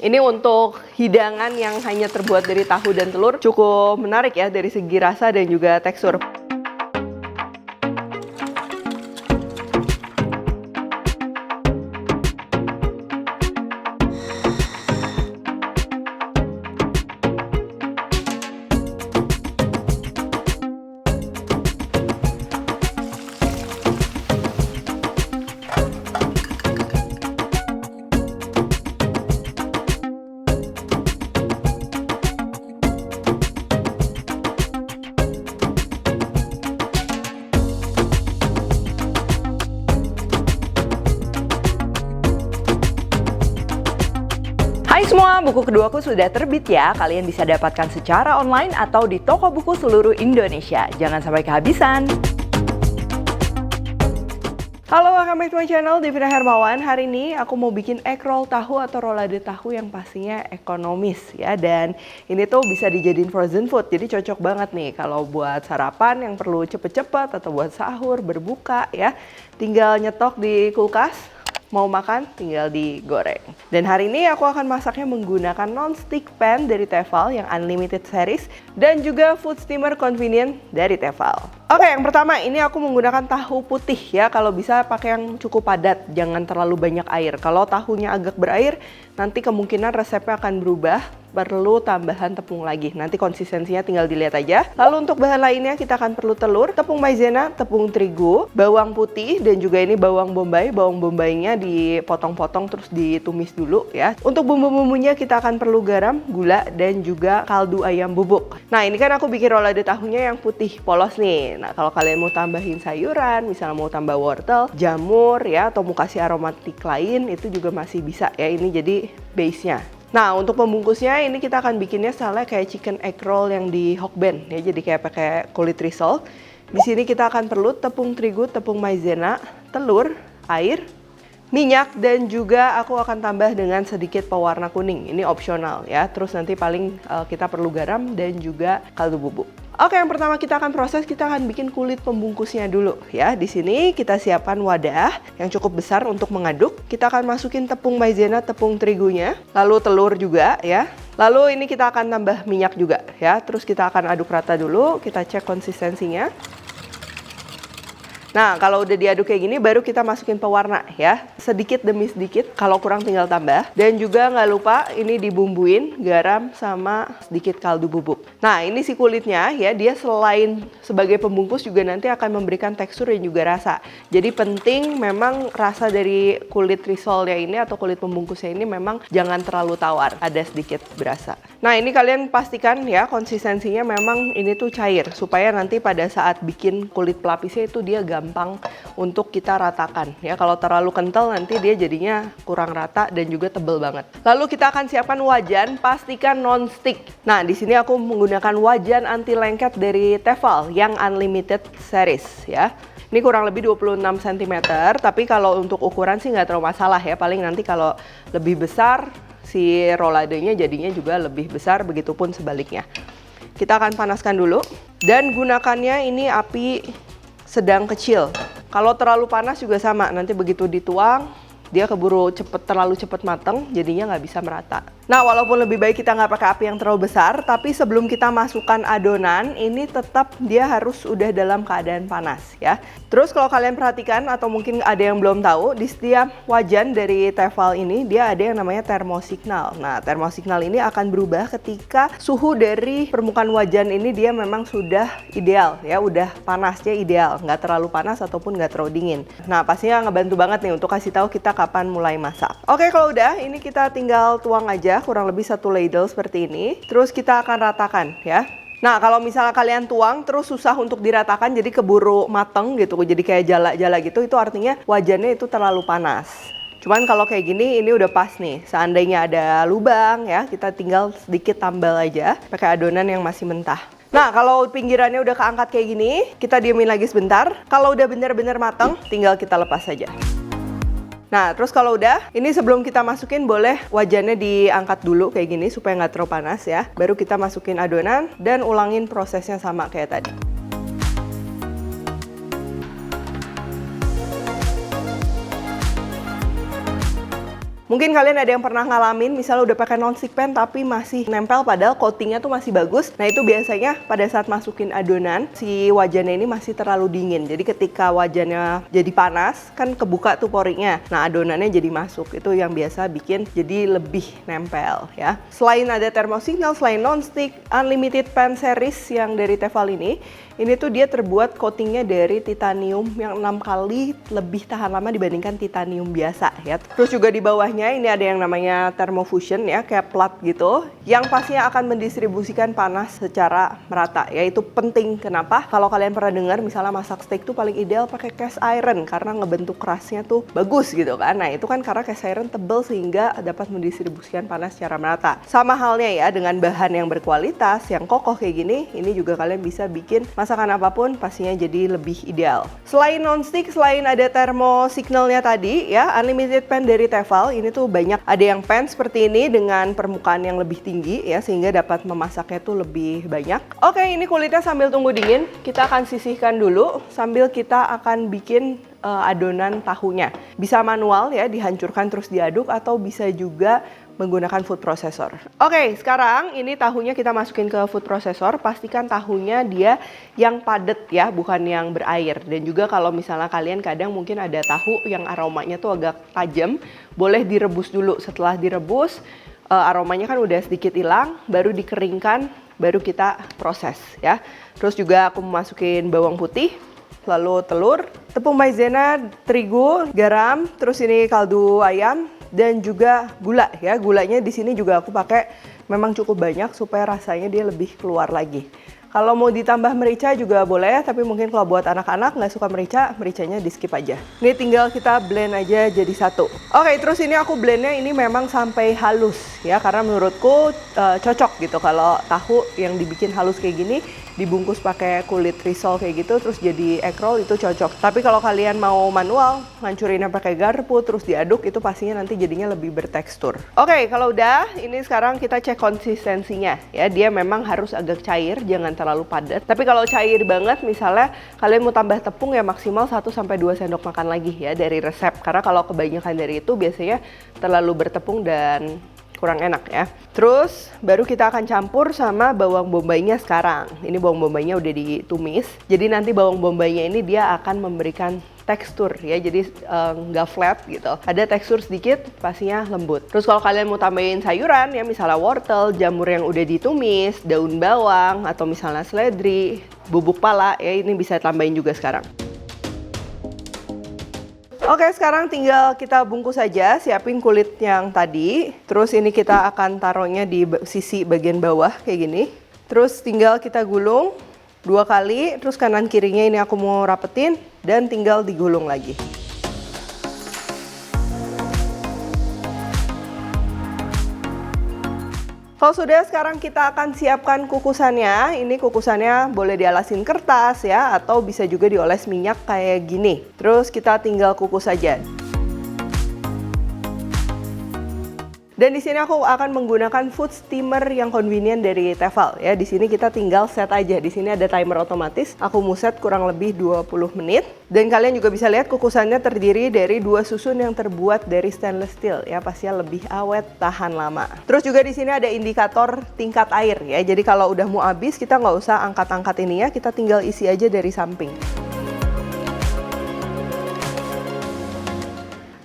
Ini untuk hidangan yang hanya terbuat dari tahu dan telur, cukup menarik ya dari segi rasa dan juga tekstur. Hai semua, buku keduaku sudah terbit ya. Kalian bisa dapatkan secara online atau di toko buku seluruh Indonesia. Jangan sampai kehabisan. Halo, welcome back to my channel, Devina Hermawan. Hari ini aku mau bikin egg roll tahu atau rolade tahu yang pastinya ekonomis ya. Dan ini tuh bisa dijadiin frozen food, jadi cocok banget nih kalau buat sarapan yang perlu cepet-cepet atau buat sahur, berbuka ya. Tinggal nyetok di kulkas. Mau makan tinggal digoreng. Dan hari ini aku akan masaknya menggunakan non-stick pan dari Tefal yang unlimited series dan juga food steamer convenient dari Tefal. Oke, yang pertama ini aku menggunakan tahu putih ya. Kalau bisa pakai yang cukup padat, jangan terlalu banyak air. Kalau tahunya agak berair, nanti kemungkinan resepnya akan berubah. Perlu tambahan tepung lagi. Nanti konsistensinya tinggal dilihat aja. Lalu untuk bahan lainnya kita akan perlu telur, tepung maizena, tepung terigu, bawang putih, dan juga ini bawang bombay. Bawang bombaynya dipotong-potong terus ditumis dulu ya. Untuk bumbu-bumbunya kita akan perlu garam, gula, dan juga kaldu ayam bubuk. Nah, ini kan aku bikin rolade tahunya yang putih polos nih. Nah, kalau kalian mau tambahin sayuran, misalnya mau tambah wortel, jamur ya, atau mau kasih aromatik lain, itu juga masih bisa ya. Ini jadi base-nya. Nah, untuk pembungkusnya ini kita akan bikinnya style kayak chicken egg roll yang di Hokben ya, jadi kayak pakai kulit risol. Di sini kita akan perlu tepung terigu, tepung maizena, telur, air, minyak, dan juga aku akan tambah dengan sedikit pewarna kuning. Ini opsional ya. Terus nanti paling kita perlu garam dan juga kaldu bubuk. Oke, yang pertama kita akan proses, kita akan bikin kulit pembungkusnya dulu ya. Di sini kita siapkan wadah yang cukup besar untuk mengaduk. Kita akan masukin tepung maizena, tepung terigunya, lalu telur juga ya. Lalu ini kita akan tambah minyak juga ya. Terus kita akan aduk rata dulu, kita cek konsistensinya. Nah, kalau udah diaduk kayak gini, baru kita masukin pewarna ya. Sedikit demi sedikit, kalau kurang tinggal tambah. Dan juga nggak lupa ini dibumbuin garam sama sedikit kaldu bubuk. Nah, ini si kulitnya ya, dia selain sebagai pembungkus juga nanti akan memberikan tekstur dan juga rasa. Jadi penting memang rasa dari kulit risolnya ini atau kulit pembungkusnya ini memang jangan terlalu tawar, ada sedikit berasa. Nah, ini kalian pastikan ya konsistensinya memang ini tuh cair, supaya nanti pada saat bikin kulit pelapisnya itu dia gampang untuk kita ratakan ya. Kalau terlalu kental nanti dia jadinya kurang rata dan juga tebel banget. Lalu kita akan siapkan wajan, pastikan non-stick. Nah, di sini aku menggunakan wajan anti lengket dari Tefal yang unlimited series ya. Ini kurang lebih 26 cm, tapi kalau untuk ukuran sih nggak terlalu masalah ya. Paling nanti kalau lebih besar si roladenya jadinya juga lebih besar, begitupun sebaliknya. Kita akan panaskan dulu dan gunakannya ini api sedang kecil. Kalau terlalu panas juga sama, nanti begitu dituang dia keburu terlalu cepet mateng, jadinya nggak bisa merata. Nah, walaupun lebih baik kita nggak pakai api yang terlalu besar, tapi sebelum kita masukkan adonan, ini tetap dia harus udah dalam keadaan panas ya. Terus kalau kalian perhatikan atau mungkin ada yang belum tahu, di setiap wajan dari Tefal ini dia ada yang namanya termosignal. Nah, termosignal ini akan berubah ketika suhu dari permukaan wajan ini dia memang sudah ideal ya, udah panasnya ideal, nggak terlalu panas ataupun nggak terlalu dingin. Nah, pastinya ngebantu banget nih untuk kasih tahu kita kapan mulai masak. Oke, kalau udah, ini kita tinggal tuang aja kurang lebih 1 ladle seperti ini. Terus kita akan ratakan ya. Nah, kalau misalnya kalian tuang terus susah untuk diratakan, jadi keburu mateng gitu, jadi kayak jala-jala gitu, itu artinya wajannya itu terlalu panas. Cuman kalau kayak gini, ini udah pas nih. Seandainya ada lubang ya, kita tinggal sedikit tambal aja pakai adonan yang masih mentah. Nah, kalau pinggirannya udah keangkat kayak gini, kita diemin lagi sebentar. Kalau udah bener-bener mateng, tinggal kita lepas saja. Nah, terus kalau udah, ini sebelum kita masukin boleh wajannya diangkat dulu kayak gini supaya nggak terlalu panas ya. Baru kita masukin adonan dan ulangin prosesnya sama kayak tadi. Mungkin kalian ada yang pernah ngalamin, misalnya udah pakai non-stick pan tapi masih nempel padahal coatingnya tuh masih bagus. Nah itu biasanya pada saat masukin adonan, si wajannya ini masih terlalu dingin. Jadi ketika wajannya jadi panas, kan kebuka tuh porinya. Nah adonannya jadi masuk, itu yang biasa bikin jadi lebih nempel ya. Selain ada thermosignal, selain non-stick, unlimited pan series yang dari Tefal ini tuh dia terbuat coatingnya dari titanium yang 6 kali lebih tahan lama dibandingkan titanium biasa ya. Terus juga di bawahnya ini ada yang namanya thermofusion ya, kayak plat gitu, yang pastinya akan mendistribusikan panas secara merata ya. Itu penting. Kenapa? Kalau kalian pernah dengar misalnya masak steak tuh paling ideal pakai cast iron karena ngebentuk kerasnya tuh bagus gitu kan. Nah itu kan karena cast iron tebel sehingga dapat mendistribusikan panas secara merata. Sama halnya ya dengan bahan yang berkualitas, yang kokoh kayak gini, ini juga kalian bisa bikin masakan apapun pastinya jadi lebih ideal. Selain non-stick, selain ada thermosignalnya tadi ya, unlimited pan dari Tefal ini tuh banyak, ada yang pan seperti ini dengan permukaan yang lebih tinggi ya, sehingga dapat memasaknya tuh lebih banyak. Oke, ini kulitnya sambil tunggu dingin, kita akan sisihkan dulu sambil kita akan bikin adonan tahunya. Bisa manual ya, dihancurkan terus diaduk, atau bisa juga menggunakan food processor. Oke, sekarang ini tahunya kita masukin ke food processor. Pastikan tahunya dia yang padat ya, bukan yang berair. Dan juga kalau misalnya kalian kadang mungkin ada tahu yang aromanya tuh agak tajam, boleh direbus dulu. Setelah direbus, aromanya kan udah sedikit hilang, baru dikeringkan, baru kita proses ya. Terus juga aku masukin bawang putih, lalu telur, tepung maizena, terigu, garam, terus ini kaldu ayam, dan juga gula ya. Gulanya di sini juga aku pakai memang cukup banyak supaya rasanya dia lebih keluar lagi. Kalau mau ditambah merica juga boleh, tapi mungkin kalau buat anak-anak nggak suka merica, mericanya di skip aja. Ini tinggal kita blend aja jadi satu. Oke, terus ini aku blendnya ini memang sampai halus ya, karena menurutku cocok gitu kalau tahu yang dibikin halus kayak gini, dibungkus pakai kulit risol kayak gitu, terus jadi egg roll, itu cocok. Tapi kalau kalian mau manual, ngancurinnya pakai garpu, terus diaduk, itu pastinya nanti jadinya lebih bertekstur. Oke, kalau udah, ini sekarang kita cek konsistensinya ya. Dia memang harus agak cair, jangan terlalu padat. Tapi kalau cair banget, misalnya kalian mau tambah tepung ya maksimal 1-2 sendok makan lagi ya dari resep. Karena kalau kebanyakan dari itu biasanya terlalu bertepung dan kurang enak ya. Terus baru kita akan campur sama bawang bombaynya sekarang. Ini bawang bombaynya udah ditumis. Jadi nanti bawang bombaynya ini dia akan memberikan tekstur ya, jadi nggak flat gitu. Ada tekstur sedikit, pastinya lembut. Terus kalau kalian mau tambahin sayuran ya, misalnya wortel, jamur yang udah ditumis, daun bawang, atau misalnya seledri, bubuk pala ya, ini bisa tambahin juga sekarang. Oke, sekarang tinggal kita bungkus saja, siapin kulit yang tadi. Terus ini kita akan taruhnya di sisi bagian bawah kayak gini. Terus tinggal kita gulung 2 kali, terus kanan kirinya ini aku mau rapetin dan tinggal digulung lagi. Kalau sudah, sekarang kita akan siapkan kukusannya. Ini kukusannya boleh dialasin kertas ya, atau bisa juga dioles minyak kayak gini. Terus kita tinggal kukus saja. Dan di sini aku akan menggunakan food steamer yang convenient dari Tefal ya. Di sini kita tinggal set aja. Di sini ada timer otomatis. Aku mau set kurang lebih 20 menit. Dan kalian juga bisa lihat kukusannya terdiri dari 2 susun yang terbuat dari stainless steel ya. Pastinya lebih awet, tahan lama. Terus juga di sini ada indikator tingkat air ya. Jadi kalau udah mau habis, kita nggak usah angkat-angkat ini ya. Kita tinggal isi aja dari samping.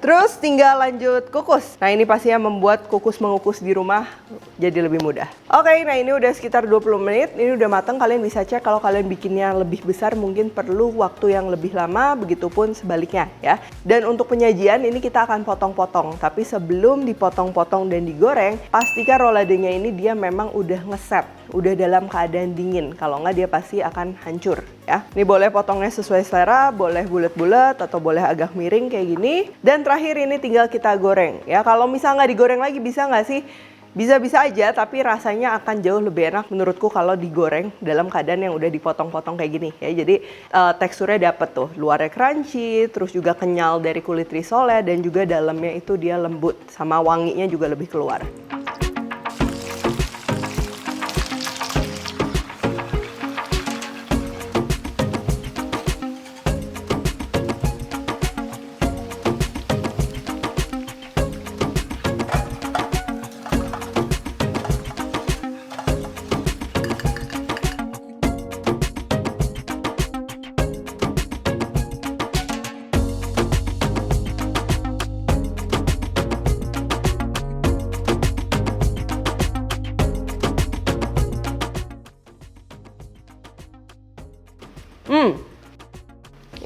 Terus tinggal lanjut kukus. Nah ini pastinya membuat kukus mengukus di rumah jadi lebih mudah. Oke, nah ini udah sekitar 20 menit. Ini udah matang, kalian bisa cek kalau kalian bikinnya lebih besar mungkin perlu waktu yang lebih lama, begitupun sebaliknya ya. Dan untuk penyajian ini kita akan potong-potong. Tapi sebelum dipotong-potong dan digoreng, pastikan roladenya ini dia memang udah ngeset, udah dalam keadaan dingin. Kalau nggak dia pasti akan hancur ya. Ini boleh potongnya sesuai selera, boleh bulat-bulat atau boleh agak miring kayak gini. Dan terakhir ini tinggal kita goreng ya. Kalau misal nggak digoreng lagi bisa nggak sih? Bisa-bisa aja, tapi rasanya akan jauh lebih enak menurutku kalau digoreng dalam keadaan yang udah dipotong-potong kayak gini ya. Jadi teksturnya dapet tuh, luarnya crunchy, terus juga kenyal dari kulit risolnya, dan juga dalamnya itu dia lembut, sama wanginya juga lebih keluar.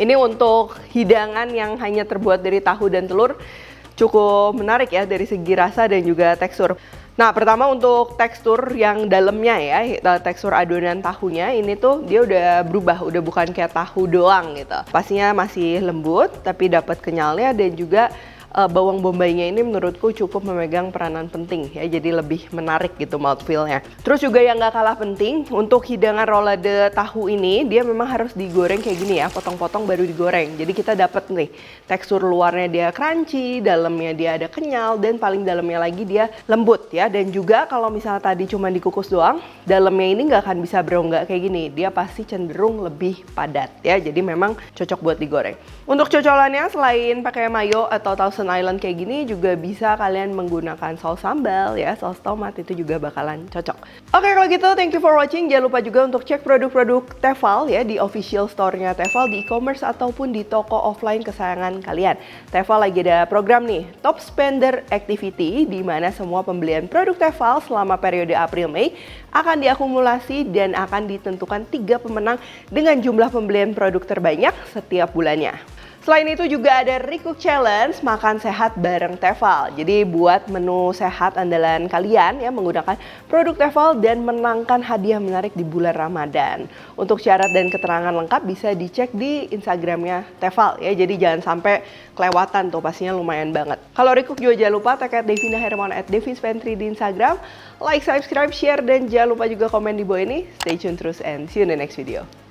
Ini untuk hidangan yang hanya terbuat dari tahu dan telur, cukup menarik ya dari segi rasa dan juga tekstur. Nah, pertama untuk tekstur yang dalamnya ya, tekstur adonan tahunya ini tuh dia udah berubah, udah bukan kayak tahu doang gitu. Pastinya masih lembut, tapi dapat kenyalnya dan juga bawang bombaynya ini menurutku cukup memegang peranan penting ya, jadi lebih menarik gitu mouthfeel-nya. Terus juga yang gak kalah penting, untuk hidangan rolade tahu ini dia memang harus digoreng kayak gini ya, potong-potong baru digoreng. Jadi kita dapat nih tekstur luarnya dia crunchy, dalamnya dia ada kenyal, dan paling dalamnya lagi dia lembut ya. Dan juga kalau misalnya tadi cuma dikukus doang, dalamnya ini nggak akan bisa berongga kayak gini, dia pasti cenderung lebih padat ya. Jadi memang cocok buat digoreng. Untuk cocolannya selain pakai mayo atau Thousand Island kayak gini, juga bisa kalian menggunakan saus sambal ya, saus tomat, itu juga bakalan cocok. Oke, kalau gitu thank you for watching. Jangan lupa juga untuk cek produk-produk Tefal ya di official store-nya Tefal di e-commerce ataupun di toko offline kesayangan kalian. Tefal lagi ada program nih, Top Spender Activity, di mana semua pembelian produk Tefal selama periode April-Mei akan diakumulasi dan akan ditentukan 3 pemenang dengan jumlah pembelian produk terbanyak setiap bulannya. Selain itu juga ada Recook Challenge, makan sehat bareng Tefal. Jadi buat menu sehat andalan kalian ya menggunakan produk Tefal dan menangkan hadiah menarik di bulan Ramadan. Untuk syarat dan keterangan lengkap bisa dicek di Instagramnya Tefal ya. Jadi jangan sampai kelewatan tuh, pastinya lumayan banget. Kalau Recook juga jangan lupa tag @devina_hermawan @devispantry di Instagram. Like, subscribe, share, dan jangan lupa juga komen di bawah ini. Stay tune terus and see you in the next video.